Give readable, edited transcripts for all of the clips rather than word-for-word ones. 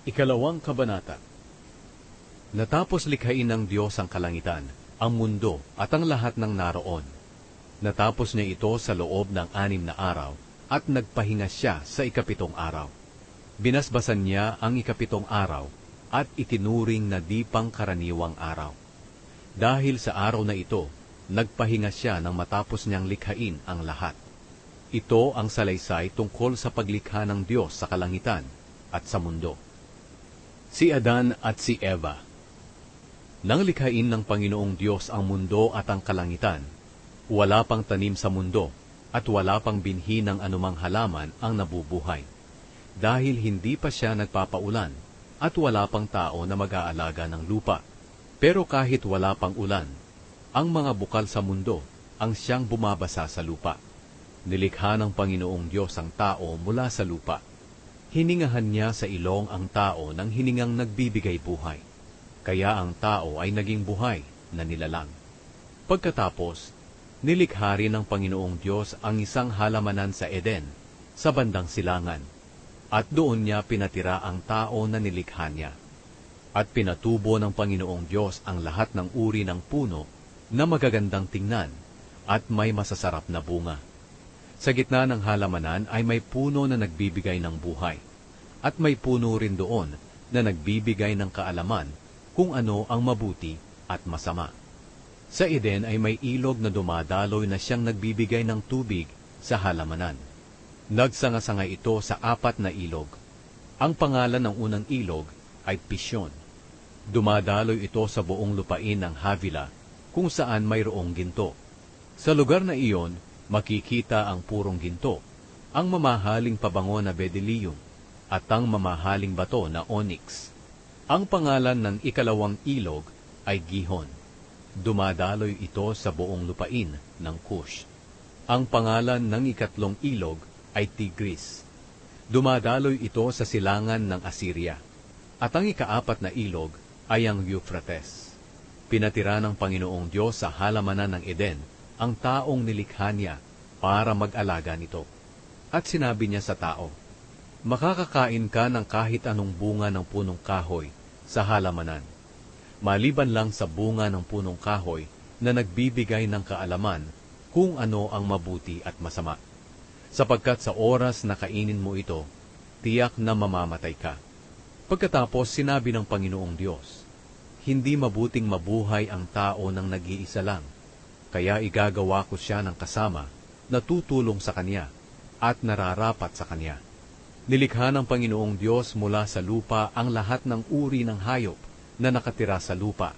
Ikalawang kabanata. Natapos likhain ng Diyos ang kalangitan, ang mundo at ang lahat ng naroon. Natapos niya ito sa loob ng 6 na araw at nagpahinga siya sa ikapitong araw. Binasbasan niya ang ikapitong araw at itinuring na di pangkaraniwang araw. Dahil sa araw na ito, nagpahinga siya nang matapos niyang likhain ang lahat. Ito ang salaysay tungkol sa paglikha ng Diyos sa kalangitan at sa mundo. Si Adan at si Eva. Nang likhain ng Panginoong Diyos ang mundo at ang kalangitan, wala pang tanim sa mundo at wala pang binhi ng anumang halaman ang nabubuhay, dahil hindi pa siya nagpapaulan at wala pang tao na mag-aalaga ng lupa. Pero kahit wala pang ulan, ang mga bukal sa mundo ang siyang bumabasa sa lupa. Nilikha ng Panginoong Diyos ang tao mula sa lupa. Hiningahan niya sa ilong ang tao ng hiningang nagbibigay buhay. Kaya ang tao ay naging buhay na nilalang. Pagkatapos, nilikha rin ng Panginoong Diyos ang isang halamanan sa Eden, sa bandang silangan, at doon niya pinatira ang tao na nilikha niya. At pinatubo ng Panginoong Diyos ang lahat ng uri ng puno na magagandang tingnan at may masasarap na bunga. Sa gitna ng halamanan ay may puno na nagbibigay ng buhay, at may puno rin doon na nagbibigay ng kaalaman kung ano ang mabuti at masama. Sa Eden ay may ilog na dumadaloy na siyang nagbibigay ng tubig sa halamanan. Nagsanga-sanga ito sa 4 na ilog. Ang pangalan ng unang ilog ay Pishon. Dumadaloy ito sa buong lupain ng Havila, kung saan mayroong ginto. Sa lugar na iyon, makikita ang purong ginto, ang mamahaling pabango na bedeliyum, at ang mamahaling bato na onyx. Ang pangalan ng ikalawang ilog ay Gihon. Dumadaloy ito sa buong lupain ng Cush. Ang pangalan ng ikatlong ilog ay Tigris. Dumadaloy ito sa silangan ng Assyria. At ang ika-4 na ilog ay ang Euphrates. Pinatira ng Panginoong Diyos sa halamanan ng Eden ang taong nilikha niya para mag-alaga nito. At sinabi niya sa tao, makakakain ka ng kahit anong bunga ng punong kahoy sa halamanan, maliban lang sa bunga ng punong kahoy na nagbibigay ng kaalaman kung ano ang mabuti at masama. Sapagkat sa oras na kainin mo ito, tiyak na mamamatay ka. Pagkatapos sinabi ng Panginoong Diyos, hindi mabuting mabuhay ang tao ng nag-iisa lang, kaya igagawa ko siya ng kasama na tutulong sa kanya at nararapat sa kanya. Nilikha ng Panginoong Diyos mula sa lupa ang lahat ng uri ng hayop na nakatira sa lupa,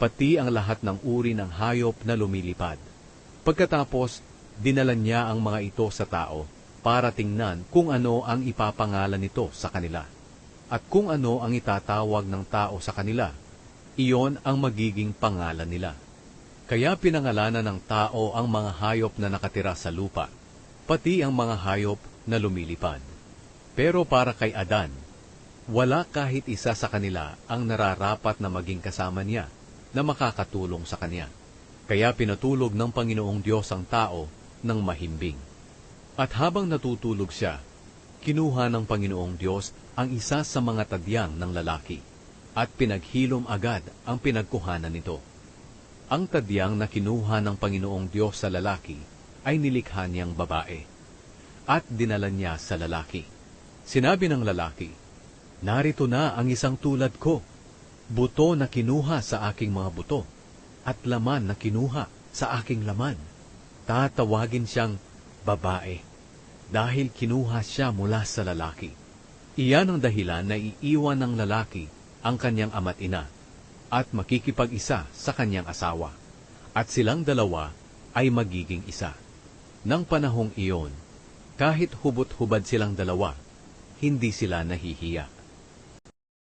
pati ang lahat ng uri ng hayop na lumilipad. Pagkatapos, dinala niya ang mga ito sa tao para tingnan kung ano ang ipapangalan nito sa kanila. At kung ano ang itatawag ng tao sa kanila, iyon ang magiging pangalan nila. Kaya pinangalanan ng tao ang mga hayop na nakatira sa lupa, pati ang mga hayop na lumilipad. Pero para kay Adan, wala kahit isa sa kanila ang nararapat na maging kasama niya na makakatulong sa kanya. Kaya pinatulog ng Panginoong Diyos ang tao ng mahimbing. At habang natutulog siya, kinuha ng Panginoong Diyos ang isa sa mga tadyang ng lalaki, at pinaghilom agad ang pinagkuhanan nito. Ang tadyang na kinuha ng Panginoong Diyos sa lalaki ay nilikha niyang babae, at dinala niya sa lalaki. Sinabi ng lalaki, narito na ang isang tulad ko, buto na kinuha sa aking mga buto, at laman na kinuha sa aking laman. Tatawagin siyang babae, dahil kinuha siya mula sa lalaki. Iyan ang dahilan na iiwan ng lalaki ang kanyang ama't ina, at makikipag-isa sa kanyang asawa, at silang dalawa ay magiging isa. Nang panahong iyon, kahit hubot-hubad silang dalawa, hindi sila nahihiya.